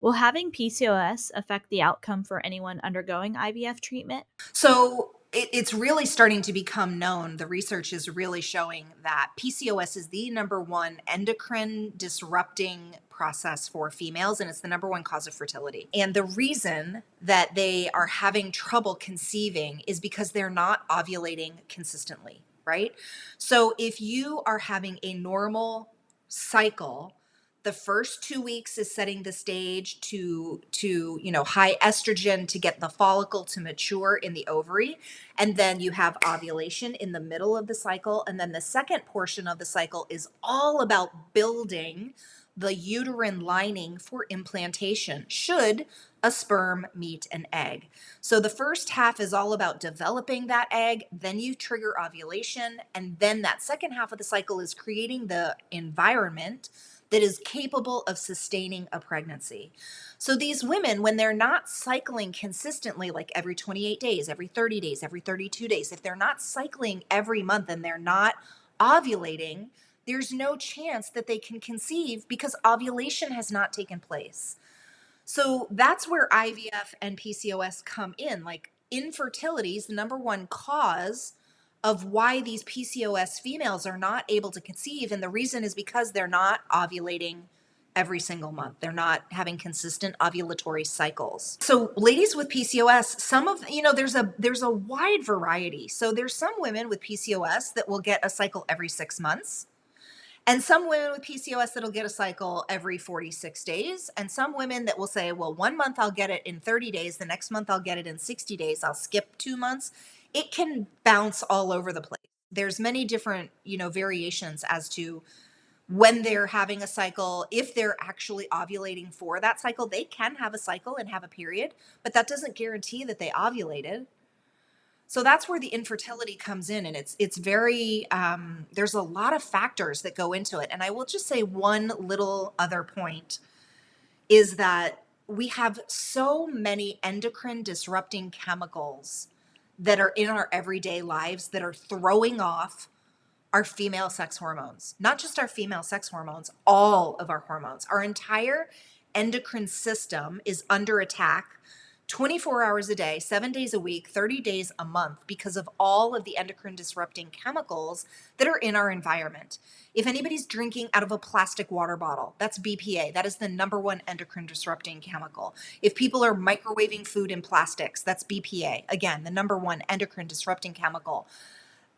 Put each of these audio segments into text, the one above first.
Will having PCOS affect the outcome for anyone undergoing IVF treatment? So it's really starting to become known. The research is really showing that PCOS is the number one endocrine disrupting process for females, and it's the number one cause of fertility. And the reason that they are having trouble conceiving is because they're not ovulating consistently, right? So if you are having a normal cycle, the first 2 weeks is setting the stage to high estrogen to get the follicle to mature in the ovary, and then you have ovulation in the middle of the cycle, and then the second portion of the cycle is all about building the uterine lining for implantation should a sperm meet an egg. So the first half is all about developing that egg, then you trigger ovulation, and then that second half of the cycle is creating the environment that is capable of sustaining a pregnancy. So these women, when they're not cycling consistently, like every 28 days, every 30 days, every 32 days, if they're not cycling every month and they're not ovulating, there's no chance that they can conceive because ovulation has not taken place. So that's where IVF and PCOS come in. Like, infertility is the number one cause of why these PCOS females are not able to conceive. And the reason is because they're not ovulating every single month. They're not having consistent ovulatory cycles. So ladies with PCOS, some of, there's a wide variety. So there's some women with PCOS that will get a cycle every 6 months. And some women with PCOS that'll get a cycle every 46 days. And some women that will say, well, 1 month I'll get it in 30 days. The next month I'll get it in 60 days. I'll skip 2 months. It can bounce all over the place. There's many different, variations as to when they're having a cycle. If they're actually ovulating for that cycle, they can have a cycle and have a period, but that doesn't guarantee that they ovulated. So that's where the infertility comes in, and it's very there's a lot of factors that go into it. And I will just say one little other point is that we have so many endocrine disrupting chemicals that are in our everyday lives that are throwing off our female sex hormones. Not just our female sex hormones, all of our hormones. Our entire endocrine system is under attack 24 hours a day, 7 days a week, 30 days a month because of all of the endocrine disrupting chemicals that are in our environment. If anybody's drinking out of a plastic water bottle, that's BPA. That is the number one endocrine disrupting chemical. If people are microwaving food in plastics, that's BPA. Again, the number one endocrine disrupting chemical.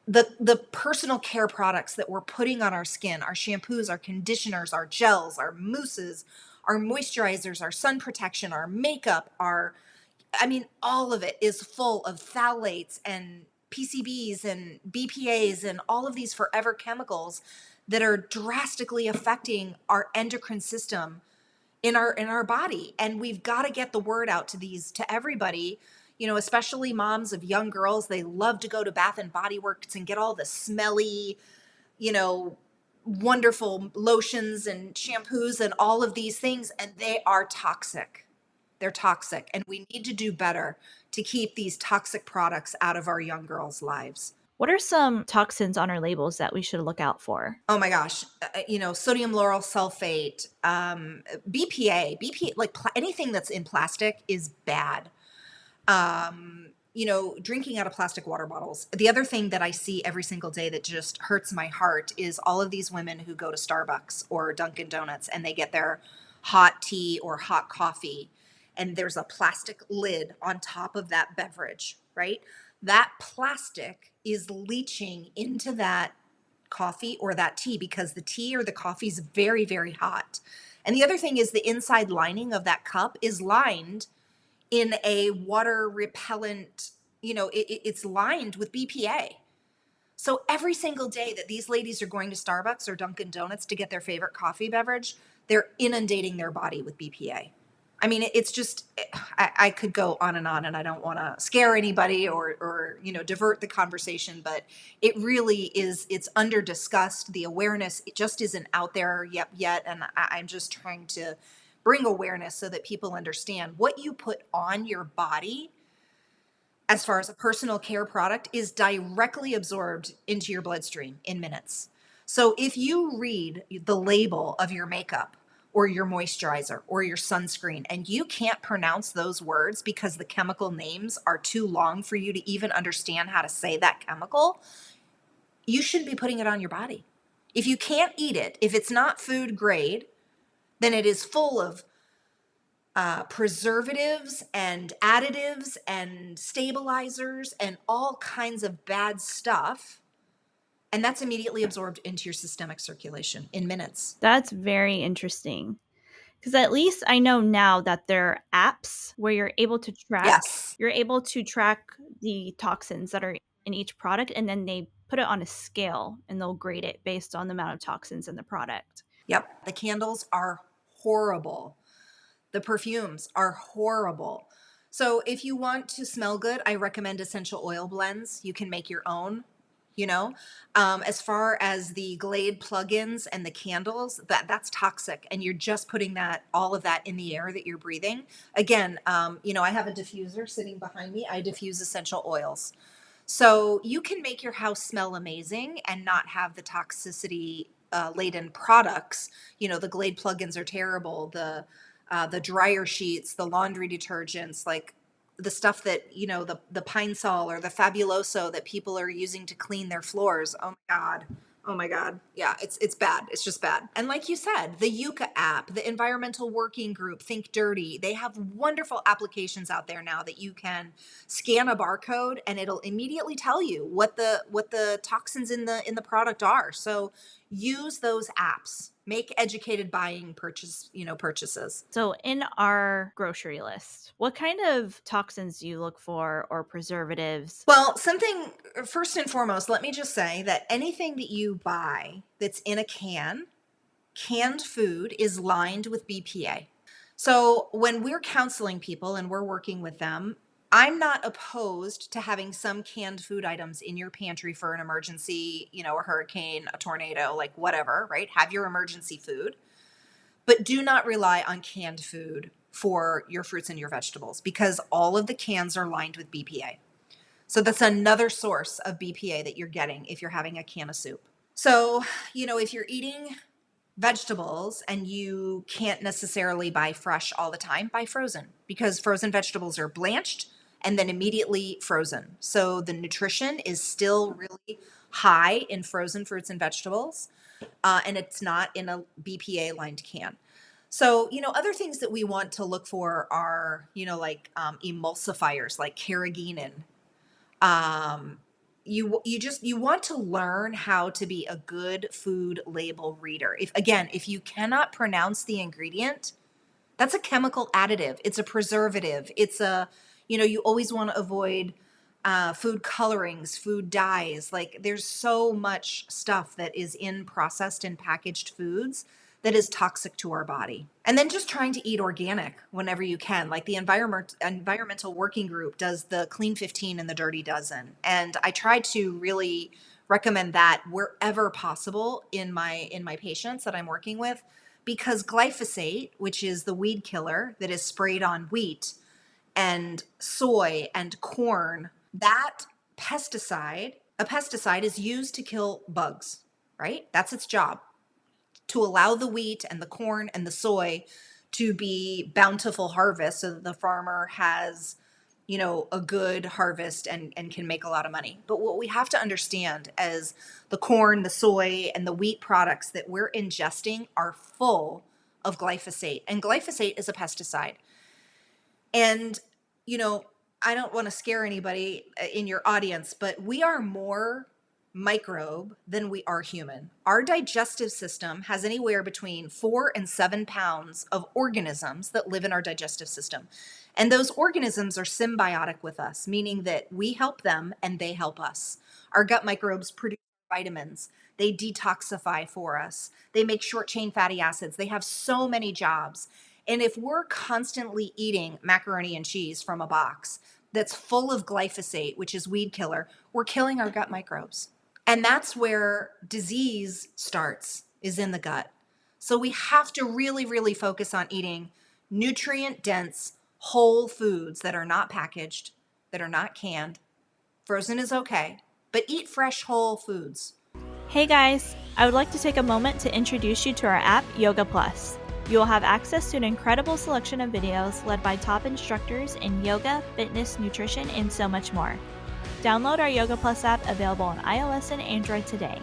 The personal care products that we're putting on our skin, our shampoos, our conditioners, our gels, our mousses, our moisturizers, our sun protection, our makeup, all of it is full of phthalates and PCBs and BPAs and all of these forever chemicals that are drastically affecting our endocrine system in our body. And we've got to get the word out to everybody, especially moms of young girls. They love to go to Bath and Body Works and get all the smelly, you know, wonderful lotions and shampoos and all of these things, and they are toxic. They're toxic, and we need to do better to keep these toxic products out of our young girls' lives. What are some toxins on our labels that we should look out for? Oh my gosh, sodium lauryl sulfate, BPA, like anything that's in plastic is bad. Drinking out of plastic water bottles. The other thing that I see every single day that just hurts my heart is all of these women who go to Starbucks or Dunkin' Donuts and they get their hot tea or hot coffee, and there's a plastic lid on top of that beverage, right? That plastic is leaching into that coffee or that tea because the tea or the coffee is very, very hot. And the other thing is the inside lining of that cup is lined in a water repellent, it's lined with BPA. So every single day that these ladies are going to Starbucks or Dunkin' Donuts to get their favorite coffee beverage, they're inundating their body with BPA. I mean, it's just, I could go on, and I don't want to scare anybody or divert the conversation, but it really is, it's under discussed. The awareness, it just isn't out there yet. And I'm just trying to bring awareness so that people understand what you put on your body as far as a personal care product is directly absorbed into your bloodstream in minutes. So if you read the label of your makeup, or your moisturizer or your sunscreen, and you can't pronounce those words because the chemical names are too long for you to even understand how to say that chemical, you shouldn't be putting it on your body. If you can't eat it, if it's not food grade, then it is full of preservatives and additives and stabilizers and all kinds of bad stuff. And that's immediately absorbed into your systemic circulation in minutes. That's very interesting. Because at least I know now that there are apps where Yes. you're able to track the toxins that are in each product, and then they put it on a scale and they'll grade it based on the amount of toxins in the product. Yep. The candles are horrible. The perfumes are horrible. So if you want to smell good, I recommend essential oil blends. You can make your own, you know. As far as the Glade plugins and the candles, that's toxic, and you're just putting that all of that in the air that you're breathing. Again, I have a diffuser sitting behind me. I diffuse essential oils. So you can make your house smell amazing and not have the toxicity laden products. The Glade plugins are terrible. The dryer sheets, the laundry detergents, like the stuff that the Pine Sol or the Fabuloso that people are using to clean their floors. Oh my God. Oh my God. Yeah, it's bad. It's just bad. And like you said, the Yucca app, the Environmental Working Group, Think Dirty, they have wonderful applications out there now that you can scan a barcode and it'll immediately tell you what the toxins in the product are. So use those apps. Make educated buying purchases. So, in our grocery list, what kind of toxins do you look for or preservatives? Well, something first and foremost, let me just say that anything that you buy that's in a canned food is lined with BPA. So when we're counseling people and we're working with them, I'm not opposed to having some canned food items in your pantry for an emergency, a hurricane, a tornado, like whatever, right? Have your emergency food, but do not rely on canned food for your fruits and your vegetables because all of the cans are lined with BPA. So that's another source of BPA that you're getting if you're having a can of soup. So, if you're eating vegetables and you can't necessarily buy fresh all the time, buy frozen because frozen vegetables are blanched and then immediately frozen. So the nutrition is still really high in frozen fruits and vegetables, and it's not in a BPA lined can. So, other things that we want to look for are, like emulsifiers like carrageenan. um, you want to learn how to be a good food label reader. If you cannot pronounce the ingredient, that's a chemical additive. It's a preservative. You always want to avoid food colorings, food dyes. Like there's so much stuff that is in processed and packaged foods that is toxic to our body. And then just trying to eat organic whenever you can. Like the Environmental Working Group does the Clean 15 and the Dirty Dozen. And I try to really recommend that wherever possible in my patients that I'm working with, because glyphosate, which is the weed killer that is sprayed on wheat and soy and corn, that a pesticide is used to kill bugs, right? That's its job, to allow the wheat and the corn and the soy to be bountiful harvests so that the farmer has, a good harvest and can make a lot of money. But what we have to understand is the corn, the soy, and the wheat products that we're ingesting are full of glyphosate. And glyphosate is a pesticide. And, I don't want to scare anybody in your audience, but we are more microbe than we are human. Our digestive system has anywhere between 4 and 7 pounds of organisms that live in our digestive system. And those organisms are symbiotic with us, meaning that we help them and they help us. Our gut microbes produce vitamins. They detoxify for us. They make short chain fatty acids. They have so many jobs. And if we're constantly eating macaroni and cheese from a box that's full of glyphosate, which is weed killer, we're killing our gut microbes. And that's where disease starts, is in the gut. So we have to really, really focus on eating nutrient dense, whole foods that are not packaged, that are not canned. Frozen is okay, but eat fresh, whole foods. Hey guys, I would like to take a moment to introduce you to our app, Yoga Plus. You will have access to an incredible selection of videos led by top instructors in yoga, fitness, nutrition, and so much more. Download our Yoga Plus app available on iOS and Android today.